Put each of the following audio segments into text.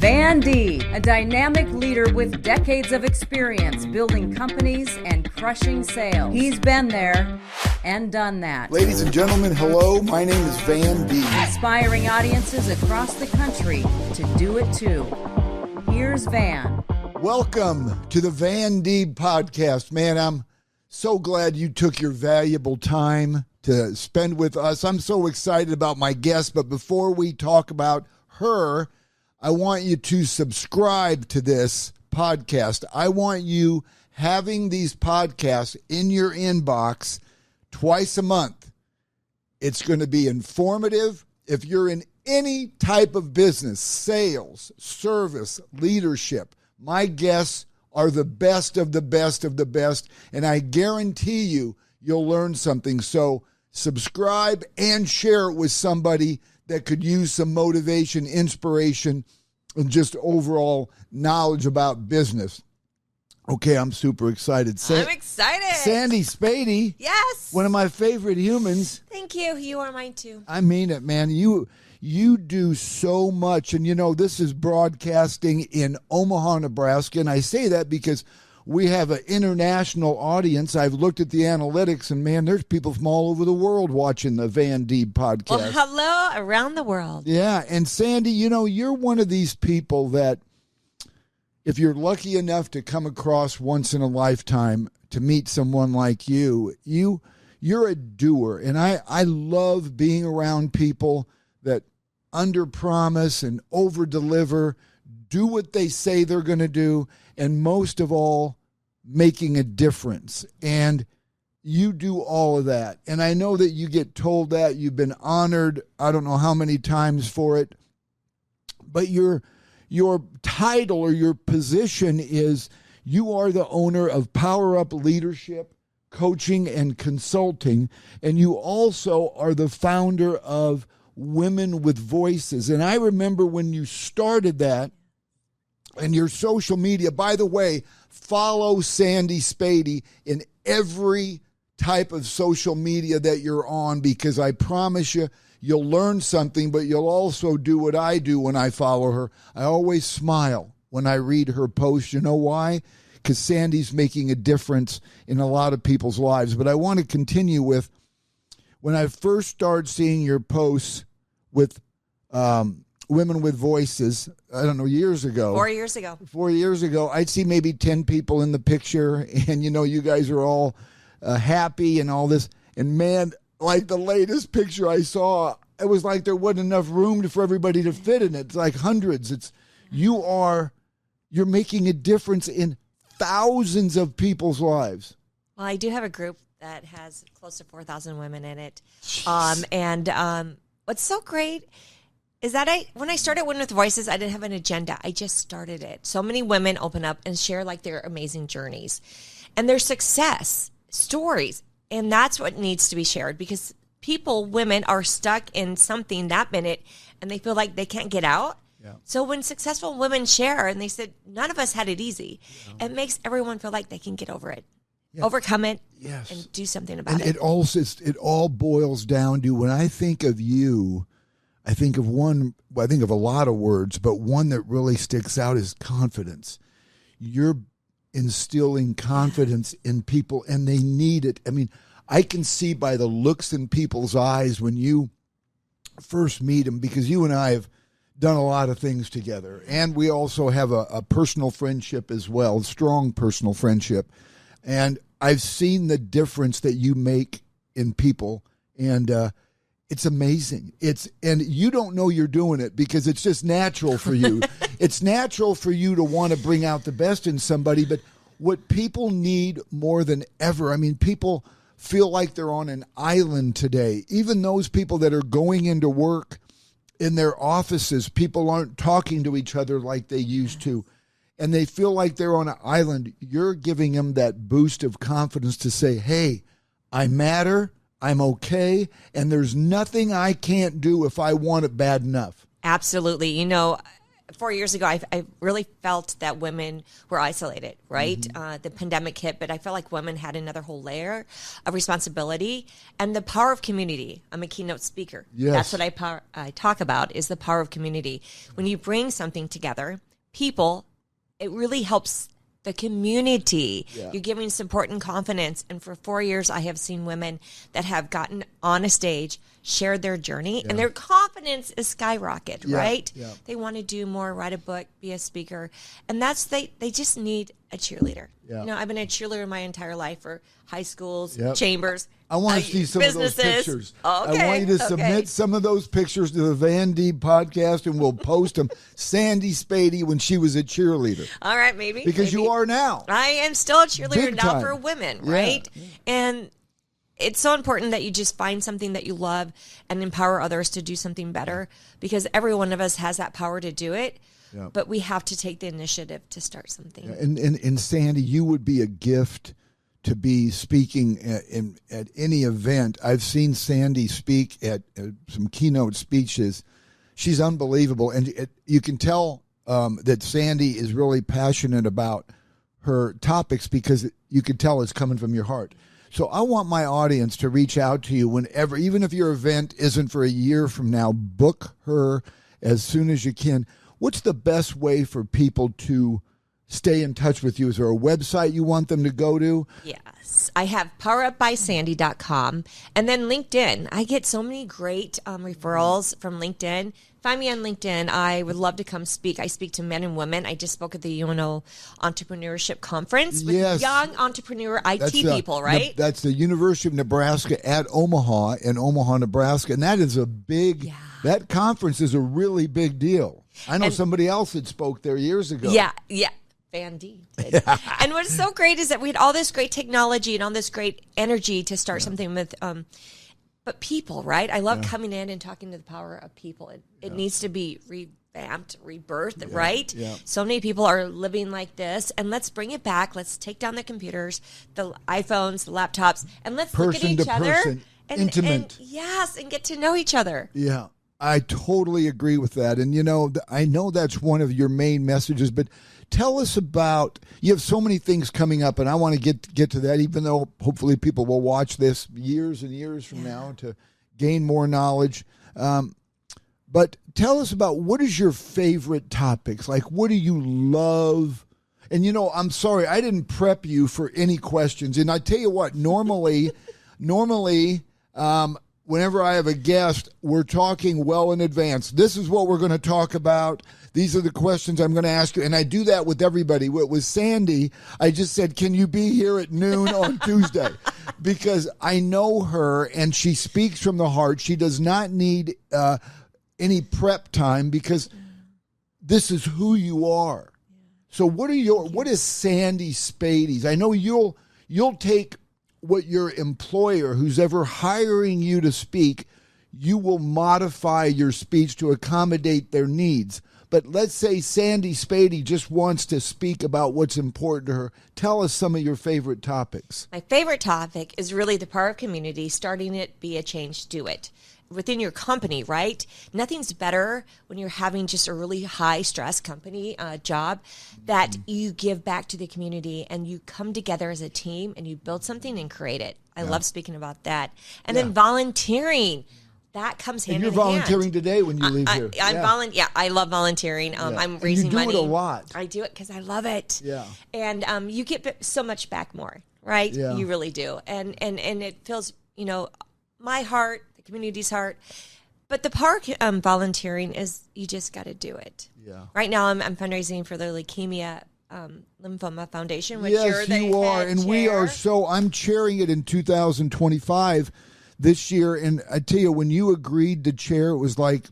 Van D, a dynamic leader with decades of experience building companies and crushing sales. He's been there and done that. Ladies and gentlemen, hello. My name is Van D. Inspiring audiences across the country to do it too. Here's Van. Welcome to the Van Deeb Podcast. Man, I'm so glad you took your valuable time to spend with us. I'm so excited about my guest, but before we talk about her, I want you to subscribe to this podcast. I want you having these podcasts in your inbox twice a month. It's going to be informative. If you're in any type of business, sales, service, leadership, my guests are the best of the best of the best, and I guarantee you'll learn something. So subscribe and share it with somebody that could use some motivation, inspiration, and just overall knowledge about business. Okay, I'm super excited. I'm excited. Sandy Spady. Yes. One of my favorite humans. Thank you. You are mine too. I mean it, man. You do so much. And, you know, this is broadcasting in Omaha, Nebraska. And I say that because we have an international audience. I've looked at the analytics, and, man, there's people from all over the world watching the Van Deeb podcast. Well, hello around the world. Yeah, and Sandy, you know, you're one of these people that if you're lucky enough to come across once in a lifetime to meet someone like you're a doer. And I love being around people that under-promise and over-deliver, do what they say they're going to do, and most of all, making a difference. And you do all of that. And I know that you get told that. You've been honored, I don't know how many times for it. But your title or your position is you are the owner of Power Up Leadership, Coaching, and Consulting. And you also are the founder of Women with Voices. And I remember when you started that, and your social media, by the way, follow Sandy Spady in every type of social media that you're on, because I promise you'll learn something, but you'll also do what I do when I follow her. I always smile when I read her posts. You know why? Because Sandy's making a difference in a lot of people's lives. But I want to continue with, when I first started seeing your posts with Women with Voices, I don't know, years ago. 4 years ago. 4 years ago, I'd see maybe 10 people in the picture, and, you know, you guys are all happy and all this. And, man, like the latest picture I saw, it was like there wasn't enough room for everybody to fit in it. It's like hundreds. You're making a difference in thousands of people's lives. Well, I do have a group that has close to 4,000 women in it. What's so great is that when I started Women with Voices, I didn't have an agenda. I just started it. So many women open up and share like their amazing journeys and their success stories. And that's what needs to be shared, because women are stuck in something that minute and they feel like they can't get out. Yeah. So when successful women share, and they said, none of us had it easy, it makes everyone feel like they can get over it, overcome it, and do something about it. It all boils down to, when I think of you, I think of a lot of words, but one that really sticks out is confidence. You're instilling confidence in people, and they need it. I mean, I can see by the looks in people's eyes when you first meet them, because you and I have done a lot of things together, and we also have a personal friendship as well, strong personal friendship. And I've seen the difference that you make in people, and it's amazing. And you don't know you're doing it because it's just natural for you. It's natural for you to want to bring out the best in somebody. But what people need more than ever, I mean, people feel like they're on an island today. Even those people that are going into work in their offices, people aren't talking to each other like they used to. And they feel like they're on an island. You're giving them that boost of confidence to say, hey, I matter. I'm okay, and there's nothing I can't do if I want it bad enough. Absolutely. You know, 4 years ago, I really felt that women were isolated, right? The pandemic hit, but I felt like women had another whole layer of responsibility and the power of community. I'm a keynote speaker. Yes. That's what I talk about, is the power of community. When you bring something together, people, it really helps the community. Yeah. You're giving support and confidence. And for 4 years, I have seen women that have gotten on a stage, shared their journey, and their confidence is skyrocketed, right? Yeah. They want to do more, write a book, be a speaker. And that's, they just need a cheerleader. Yeah. You know, I've been a cheerleader my entire life for high schools, Yep. chambers. I want to see some businesses. of those pictures. Okay, I want you to submit some of those pictures to the Deeb Podcast, and we'll post them. Sandy Spady when she was a cheerleader. All right, maybe. Because you are now. I am still a cheerleader Big now time. for women, Yeah. right? And it's so important that you just find something that you love and empower others to do something better, because every one of us has that power to do it. Yeah. But we have to take the initiative to start something. And Sandy, you would be a gift to be speaking at any event. I've seen Sandy speak at some keynote speeches. She's unbelievable. And you can tell that Sandy is really passionate about her topics, because you can tell it's coming from your heart. So I want my audience to reach out to you whenever, even if your event isn't for a year from now, book her as soon as you can. What's the best way for people to stay in touch with you? Is there a website you want them to go to? Yes. I have powerupbysandy.com, and then LinkedIn. I get so many great referrals from LinkedIn. Find me on LinkedIn. I would love to come speak. I speak to men and women. I just spoke at the UNO Entrepreneurship Conference with young entrepreneur IT people, right? That's the University of Nebraska at Omaha, in Omaha, Nebraska. And that is a big, that conference is a really big deal. I know somebody else that spoke there years ago. Yeah. Van D did. And what's so great is that we had all this great technology and all this great energy to start something with, but people, right? I love coming in and talking to the power of people. It needs to be revamped, rebirthed, right? Yeah. So many people are living like this, and let's bring it back. Let's take down the computers, the iPhones, the laptops, and let's look at each other. Intimate. And get to know each other. Yeah, I totally agree with that. And, I know that's one of your main messages, but tell us about, you have so many things coming up, and I want to get to that, even though hopefully people will watch this years and years from now to gain more knowledge. But tell us about, what is your favorite topics? Like, what do you love? And, I'm sorry, I didn't prep you for any questions. And I tell you what, normally, whenever I have a guest, we're talking well in advance. This is what we're going to talk about. These are the questions I'm going to ask you. And I do that with everybody. With Sandy, I just said, can you be here at noon on Tuesday? Because I know her, and she speaks from the heart. She does not need any prep time, because this is who you are. So what is Sandy Spady's? I know you'll take what your employer, who's ever hiring you to speak, you will modify your speech to accommodate their needs. But let's say Sandy Spady just wants to speak about what's important to her. Tell us some of your favorite topics. My favorite topic is really the power of community, starting it, be a change, do it. Within your company, right? Nothing's better when you're having just a really high stress company job that you give back to the community and you come together as a team and you build something and create it. I love speaking about that. And then volunteering. That comes hand in hand. And you're volunteering today when you leave here. I love volunteering. I'm raising money. You do it a lot. I do it because I love it. Yeah. And you get so much back more, right? Yeah. You really do. And it fills, my heart, the community's heart. But the power of volunteering is you just got to do it. Yeah. Right now I'm fundraising for the Leukemia Lymphoma Foundation, which yes, you're the you are. head And chair. we are I'm chairing it in 2025. This year, and I tell you, when you agreed to chair, it was like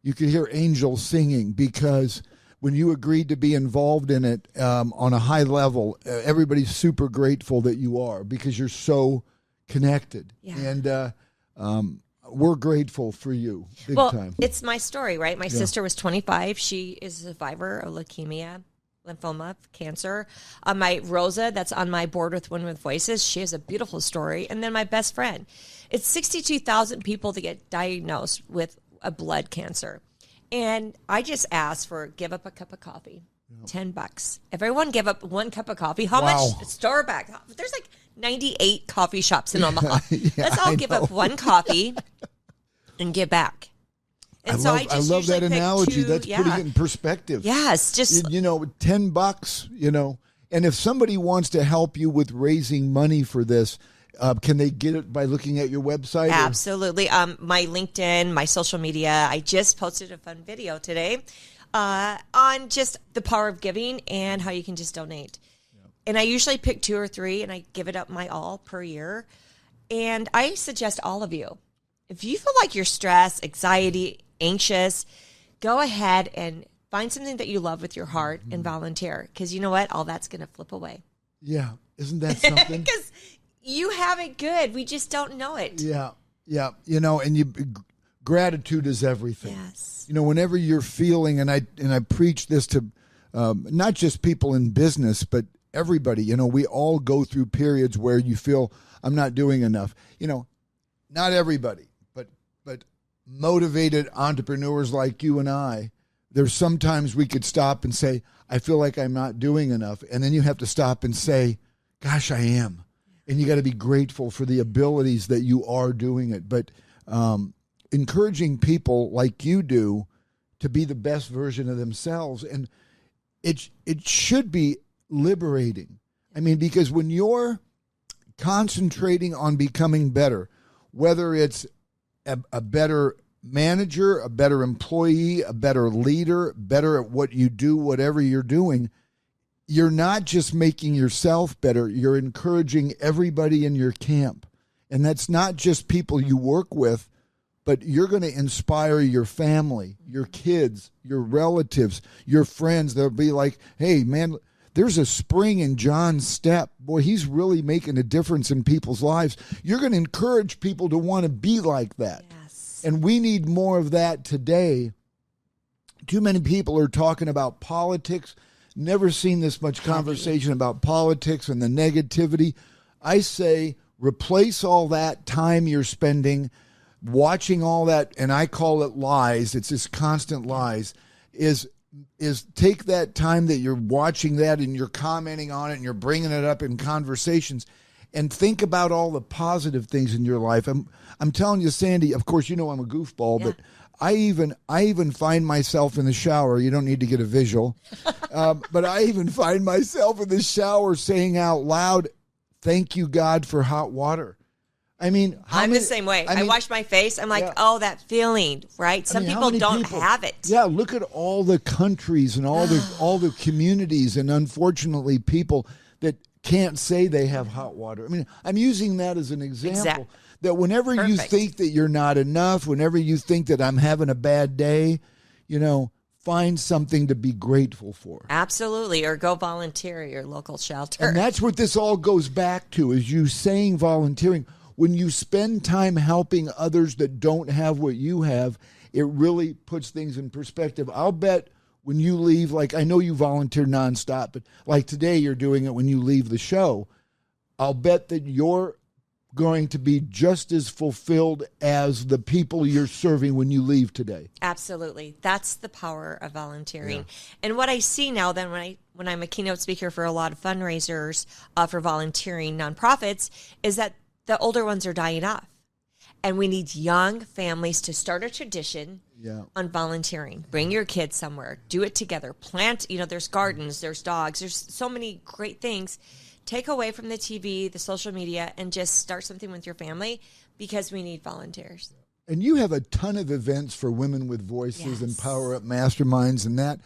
you could hear angels singing, because when you agreed to be involved in it on a high level, everybody's super grateful that you are, because you're so connected. Yeah. And we're grateful for you big time. It's my story, right? My sister was 25. She is a survivor of leukemia, lymphoma, cancer. My Rosa, that's on my board with Women with Voices, she has a beautiful story. And then my best friend. It's 62,000 people that get diagnosed with a blood cancer. And I just asked for give up a cup of coffee, $10. Everyone give up 1 cup of coffee. How much? Store back. There's like 98 coffee shops in Omaha. Let's all give up 1 coffee and give back. And I love that analogy. That's putting it in perspective. Yes, just $10, and if somebody wants to help you with raising money for this, can they get it by looking at your website? Absolutely. My LinkedIn, my social media. I just posted a fun video today on just the power of giving and how you can just donate. Yeah. And I usually pick 2 or 3, and I give it up my all per year. And I suggest all of you, if you feel like you're stressed, anxiety, anxious, go ahead and find something that you love with your heart and volunteer. Because you know what? All that's going to flip away. Yeah. Isn't that something? Because you have it good. We just don't know it. Yeah. Yeah. And gratitude is everything. Yes. Whenever you're feeling, and I preach this to not just people in business, but everybody, we all go through periods where you feel I'm not doing enough. Not everybody, but motivated entrepreneurs like you and I, there's sometimes we could stop and say, I feel like I'm not doing enough. And then you have to stop and say, gosh, I am. And you got to be grateful for the abilities that you are doing it. But encouraging people like you do to be the best version of themselves. And it should be liberating. I mean, because when you're concentrating on becoming better, whether it's a better manager, a better employee, a better leader, better at what you do, whatever you're doing, you're not just making yourself better, you're encouraging everybody in your camp. And that's not just people you work with, but you're going to inspire your family, your kids, your relatives, your friends. They'll be like, hey, man, there's a spring in John's step. Boy, he's really making a difference in people's lives. You're going to encourage people to want to be like that. Yes. And we need more of that today. Too many people are talking about politics. Never seen this much conversation about politics and the negativity. I say replace all that time you're spending watching all that, and I call it lies. It's just constant lies, is take that time that you're watching that and you're commenting on it and you're bringing it up in conversations and think about all the positive things in your life. I'm telling you, Sandy, of course, I'm a goofball, but I even find myself in the shower. You don't need to get a visual, but I even find myself in the shower saying out loud, thank you, God, for hot water. I mean, I'm the same way. I wash my face. I'm like, oh, that feeling, right? Some people don't have it. Yeah, look at all the countries and all the communities, and unfortunately, people that can't say they have hot water. I mean, I'm using that as an example. That whenever you think that you're not enough, whenever you think that I'm having a bad day, find something to be grateful for. Absolutely. Or go volunteer at your local shelter. And that's what this all goes back to, is you saying volunteering. When you spend time helping others that don't have what you have, it really puts things in perspective. I'll bet when you leave, like I know you volunteer nonstop, but like today you're doing it when you leave the show, I'll bet that you're going to be just as fulfilled as the people you're serving when you leave today. Absolutely. That's the power of volunteering. Yeah. And what I see now then when I'm a keynote speaker for a lot of fundraisers for volunteering nonprofits is that the older ones are dying off. And we need young families to start a tradition on volunteering. Bring your kids somewhere. Do it together. Plant, there's gardens, there's dogs, there's so many great things. Take away from the TV, the social media, and just start something with your family because we need volunteers. And you have a ton of events for Women with Voices and Power Up Masterminds and that.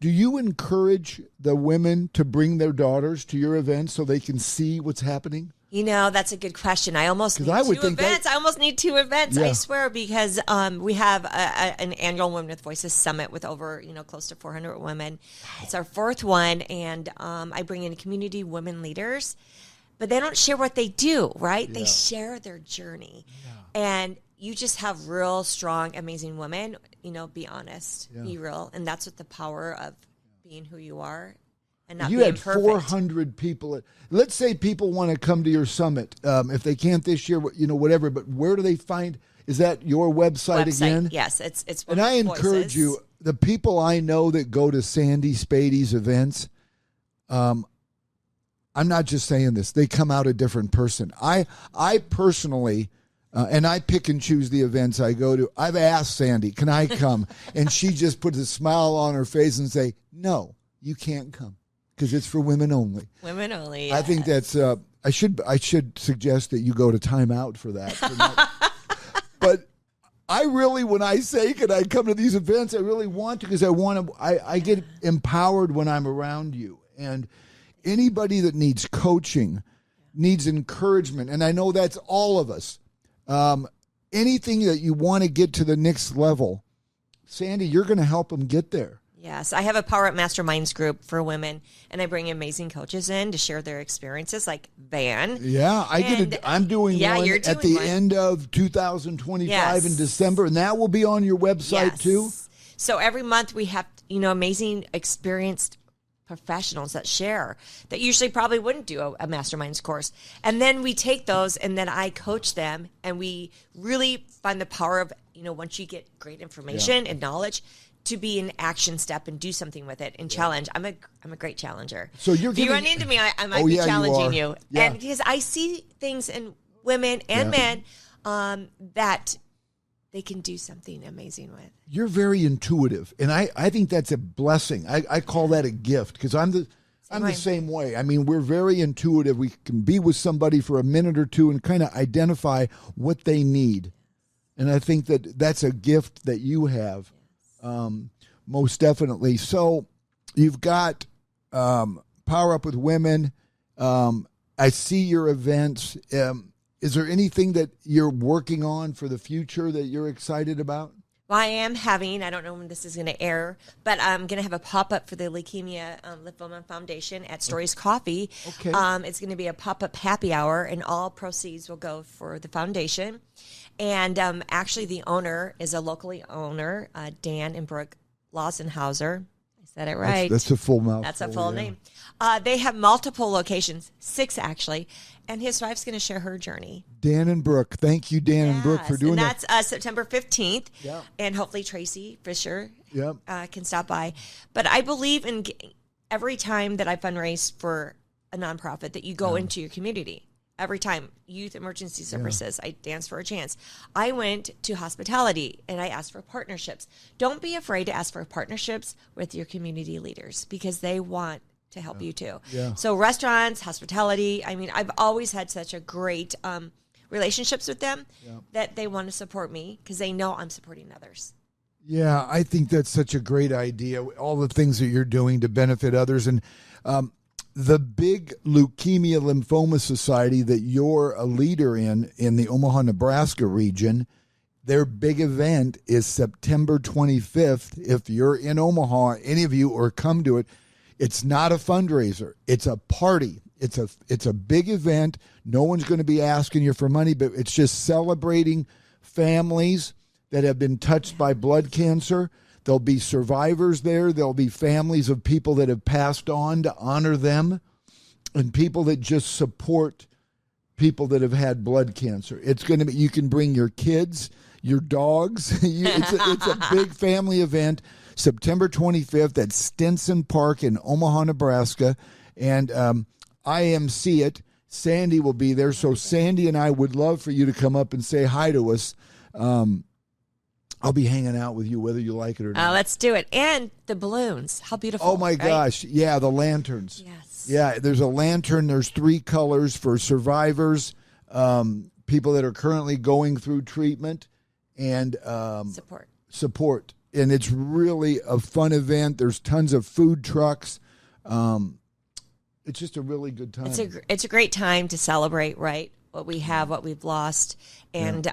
Do you encourage the women to bring their daughters to your events so they can see what's happening? That's a good question. I almost need two events. I almost need 2 events, I swear, because we have an annual Women with Voices Summit with over, close to 400 women. It's our 4th one, and I bring in community women leaders, but they don't share what they do, right? Yeah. They share their journey. Yeah. And you just have real, strong, amazing women, be honest, be real. And that's what the power of being who you are. And not you being had perfect. 400 people. Let's say people want to come to your summit. If they can't this year, whatever. But where do they find? Is that your website again? Yes, it's and I encourage you, the people I know that go to Sandy Spady's events, I'm not just saying this, they come out a different person. I personally, and I pick and choose the events I go to. I've asked Sandy, can I come? And she just puts a smile on her face and say, no, you can't come because it's for women only. Women only. Yes. I think that's, I should suggest that you go to timeout for that. But I really, when I say, can I come to these events, I really want to, because I get empowered when I'm around you. And anybody that needs coaching, needs encouragement, and I know that's all of us. Anything that you want to get to the next level, Sandy, you're going to help them get there. Yes, I have a Power Up Masterminds group for women, and I bring amazing coaches in to share their experiences, like Van. Yeah, I'm doing one at the end of 2025 in December, and that will be on your website too. So every month we have, amazing experienced professionals that share that usually probably wouldn't do a masterminds course. And then we take those and then I coach them, and we really find the power of, once you get great information and knowledge, to be an action step and do something with it and challenge. I'm a great challenger. So if you run into me, I might be challenging you. Yeah. And because I see things in women and men that they can do something amazing with. You're very intuitive, and I think that's a blessing. I call that a gift, because I'm the same way. I mean, we're very intuitive. We can be with somebody for a minute or two and kind of identify what they need. And I think that's a gift that you have. Most definitely. So you've got Power Up with Women. I see your events. Is there anything that you're working on for the future that you're excited about? Well, I am having, I don't know when this is going to air, but I'm going to have a pop-up for the Leukemia Lymphoma Foundation at Stories Coffee. Okay. It's going to be a pop-up happy hour, and all proceeds will go for the foundation. And actually, the owner is a locally owner, Dan and Brooke Lawsenhauser. I said it right. That's a full mouthful. That's a full name. They have multiple locations, 6 actually, and his wife's going to share her journey. Dan and Brooke. Thank you, Dan and Brooke, for doing that. That's September 15th, yeah. And hopefully Tracy Fisher yep. Can stop by. But I believe in every time that I fundraise for a nonprofit that you go into your community. Every time, Youth Emergency Services, I Dance for a Chance. I went to hospitality and I asked for partnerships. Don't be afraid to ask for partnerships with your community leaders, because they want to help you too. Yeah. So restaurants, hospitality, I mean, I've always had such a great relationships with them that they want to support me because they know I'm supporting others. Yeah, I think that's such a great idea, all the things that you're doing to benefit others. And the big Leukemia Lymphoma Society that you're a leader in the Omaha, Nebraska region, their big event is September 25th. If you're in Omaha, any of you, or come to it, it's not a fundraiser. It's a party. It's a big event. No one's going to be asking you for money, but it's just celebrating families that have been touched by blood cancer. There'll be survivors there. There'll be families of people that have passed on to honor them, and people that just support people that have had blood cancer. It's going to be, you can bring your kids, your dogs. It's a big family event, September 25th at Stinson Park in Omaha, Nebraska. And IMC it. Sandy will be there. So Sandy and I would love for you to come up and say hi to us. I'll be hanging out with you whether you like it or not. Let's do it. And the balloons. How beautiful. Oh, my gosh. Yeah, the lanterns. Yes. Yeah, there's a lantern. There's 3 colors for survivors, people that are currently going through treatment, and support. And it's really a fun event. There's tons of food trucks. It's just a really good time. It's a great time to celebrate, right? What we have, what we've lost. And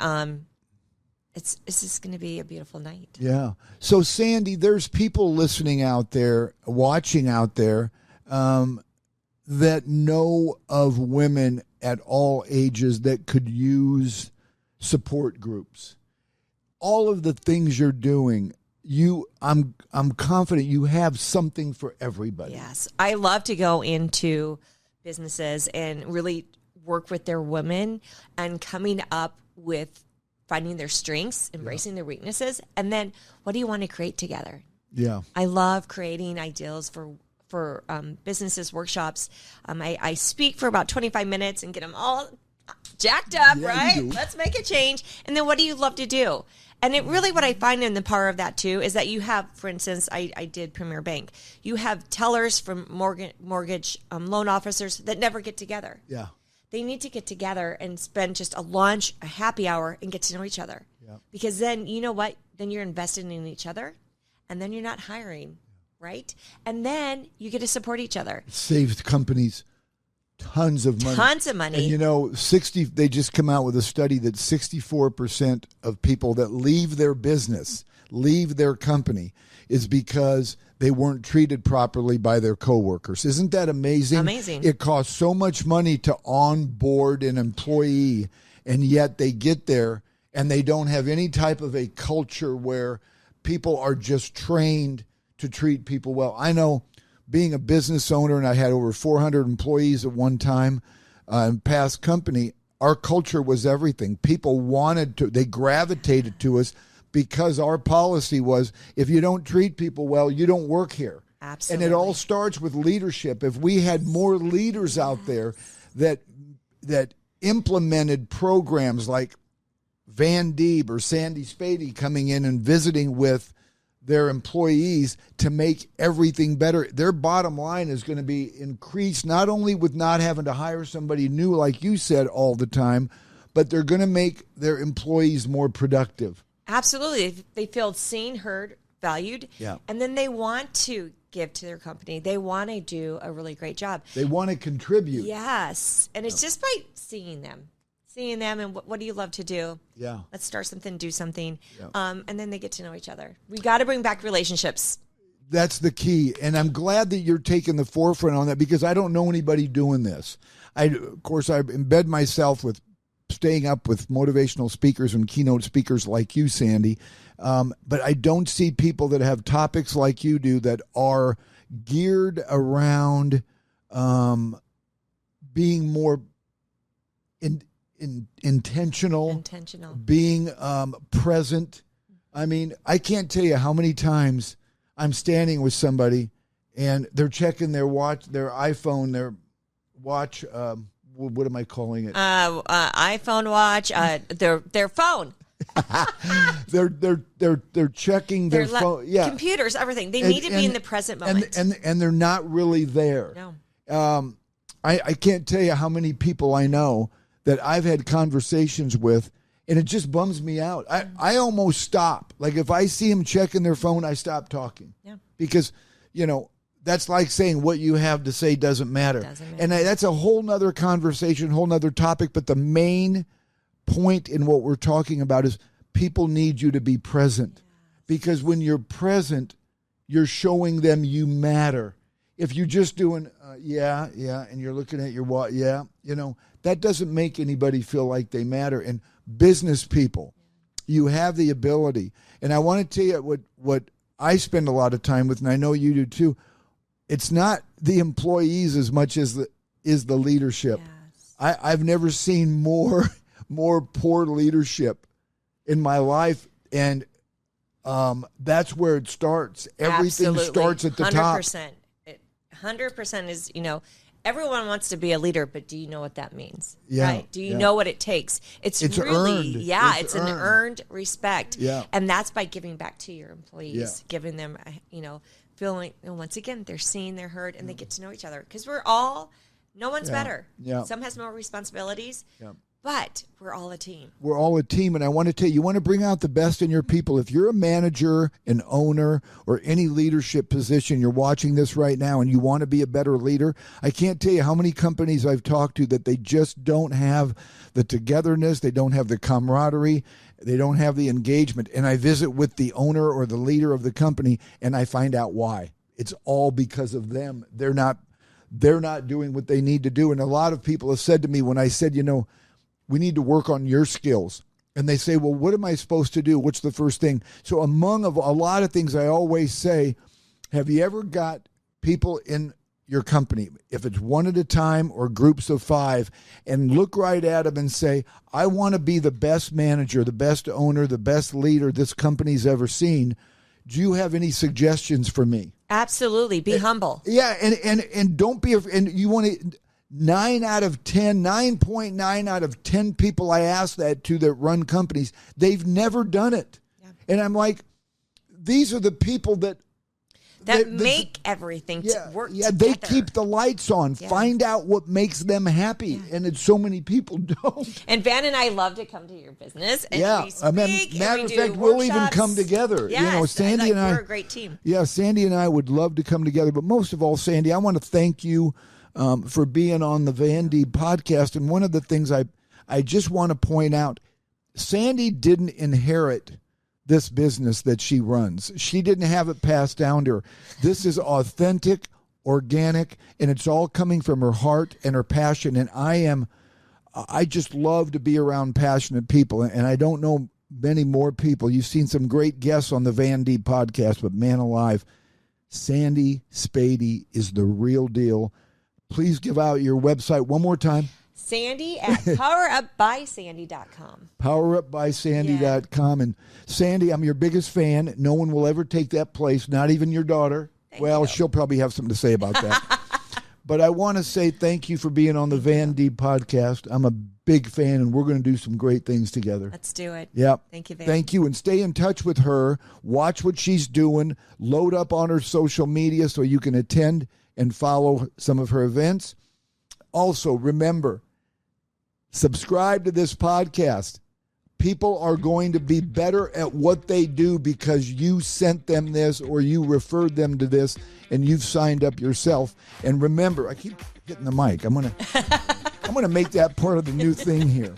it's just going to be a beautiful night. Yeah. So, Sandy, there's people listening out there, watching out there, that know of women at all ages that could use support groups. All of the things you're doing, I'm confident you have something for everybody. Yes. I love to go into businesses and really work with their women and coming up with finding their strengths, embracing their weaknesses, and then what do you want to create together? Yeah. I love creating ideals for businesses, workshops. I speak for about 25 minutes and get them all jacked up, right? Let's make a change. And then what do you love to do? And it really, what I find in the power of that too, is that you have, for instance, I did Premier Bank. You have tellers from mortgage loan officers that never get together. Yeah. They need to get together and spend just a lunch, a happy hour, and get to know each other. Yeah. Because then, you know what? Then you're invested in each other, and then you're not hiring, right? And then you get to support each other. It saves companies tons of money. Tons of money. And you know, they just come out with a study that 64% of people that leave their business, leave their company, is because they weren't treated properly by their coworkers. Isn't that amazing? Amazing. It costs so much money to onboard an employee, and yet they get there and they don't have any type of a culture where people are just trained to treat people well. I know, being a business owner, and I had over 400 employees at one time in past company, our culture was everything. People they gravitated to us because our policy was, if you don't treat people well, you don't work here. Absolutely. And it all starts with leadership. If we had more leaders out there that implemented programs like Van Deeb or Sandy Spady coming in and visiting with their employees to make everything better, their bottom line is going to be increased, not only with not having to hire somebody new, like you said, all the time, but they're going to make their employees more productive. Absolutely. They feel seen, heard, valued, Yeah. and then they want to give to their company. They want to do a really great job. They want to contribute. Yes. And it's just by seeing them and what do you love to do? Yeah. Let's start something, do something. Yeah. And then they get to know each other. We got to bring back relationships. That's the key. And I'm glad that you're taking the forefront on that, because I don't know anybody doing this. Of course, I embed myself with staying up with motivational speakers and keynote speakers like you, Sandy. But I don't see people that have topics like you do that are geared around being more intentional, being present. I mean, I can't tell you how many times I'm standing with somebody and they're checking their watch, their iPhone, their watch. What am I calling it? iPhone watch. Their phone. They're checking their phone. Yeah, computers, everything. They need to be in the present moment. And they're not really there. No. I can't tell you how many people I know that I've had conversations with, and it just bums me out. I almost stop. Like, if I see them checking their phone, I stop talking. Yeah. Because, that's like saying what you have to say doesn't matter. And that's a whole nother conversation, whole nother topic. But the main point in what we're talking about is people need you to be present. Because when you're present, you're showing them you matter. If you're just doing, yeah, and you're looking at your watch, that doesn't make anybody feel like they matter. And business people, you have the ability. And I want to tell you what I spend a lot of time with, and I know you do too. It's not the employees as much as the leadership. Yes. I've never seen more poor leadership in my life, and that's where it starts. Everything Absolutely. starts at the 100%. top. 100% is, everyone wants to be a leader, but do you know what that means? Yeah. Right? Do you know what it takes? It's really, earned. It's an earned respect. Yeah. And that's by giving back to your employees, Yeah. giving them, feeling, once again, they're seen, they're heard, and they get to know each other. Because no one's better. Yeah. Some has more responsibilities. Yeah. But we're all a team. We're all a team, and I want to tell you, you want to bring out the best in your people. If you're a manager, an owner, or any leadership position, you're watching this right now, and you want to be a better leader, I can't tell you how many companies I've talked to that they just don't have the togetherness, they don't have the camaraderie, they don't have the engagement. And I visit with the owner or the leader of the company, and I find out why. It's all because of them. They're not doing what they need to do. And a lot of people have said to me when I said, we need to work on your skills. And they say, well, what am I supposed to do? What's the first thing? So among a lot of things I always say, have you ever got people in your company, if it's one at a time or groups of 5, and look right at them and say, I want to be the best manager, the best owner, the best leader this company's ever seen. Do you have any suggestions for me? Absolutely. Be humble. Yeah, and don't be, and you want to, 9.9 out of 10 people I ask that to that run companies, they've never done it. Yeah. And I'm like, these are the people that make everything work together. They keep the lights on. Yeah. Find out what makes them happy. Yeah. And it's so many people don't. And Van and I love to come to your business. And we speak, matter of fact, we'll even come together. Yes, Sandy and I, we're a great team. Yeah, Sandy and I would love to come together. But most of all, Sandy, I want to thank you for being on the Van Deeb podcast. And one of the things I just want to point out, Sandy didn't inherit this business that she runs. She didn't have it passed down to her. This is authentic, organic, and it's all coming from her heart and her passion. And I just love to be around passionate people. And I don't know many more people. You've seen some great guests on the Van Deeb podcast, but man alive, Sandy Spady is the real deal. Please give out your website one more time. Sandy at powerupbysandy.com. Powerupbysandy.com. And Sandy, I'm your biggest fan. No one will ever take that place, not even your daughter. Thank you. She'll probably have something to say about that. But I want to say thank you for being on the Van Deeb podcast. I'm a big fan, and we're going to do some great things together. Let's do it. Yep. Thank you, Van. Thank you, and stay in touch with her. Watch what she's doing. Load up on her social media so you can attend and follow some of her events. Also, remember, subscribe to this podcast. People are going to be better at what they do because you sent them this or you referred them to this and you've signed up yourself. And remember, I keep hitting the mic. I'm gonna make that part of the new thing here.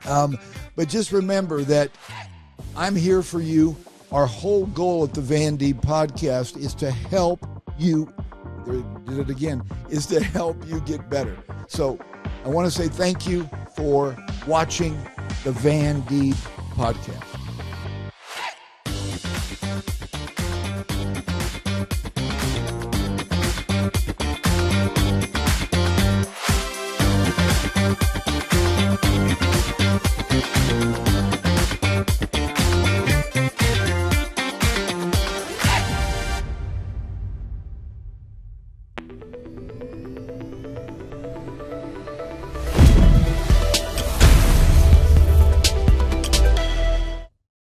But just remember that I'm here for you. Our whole goal at the Van Deeb podcast is to help you. Did it again, is to help you get better. So I want to say thank you for watching the Van Deeb podcast.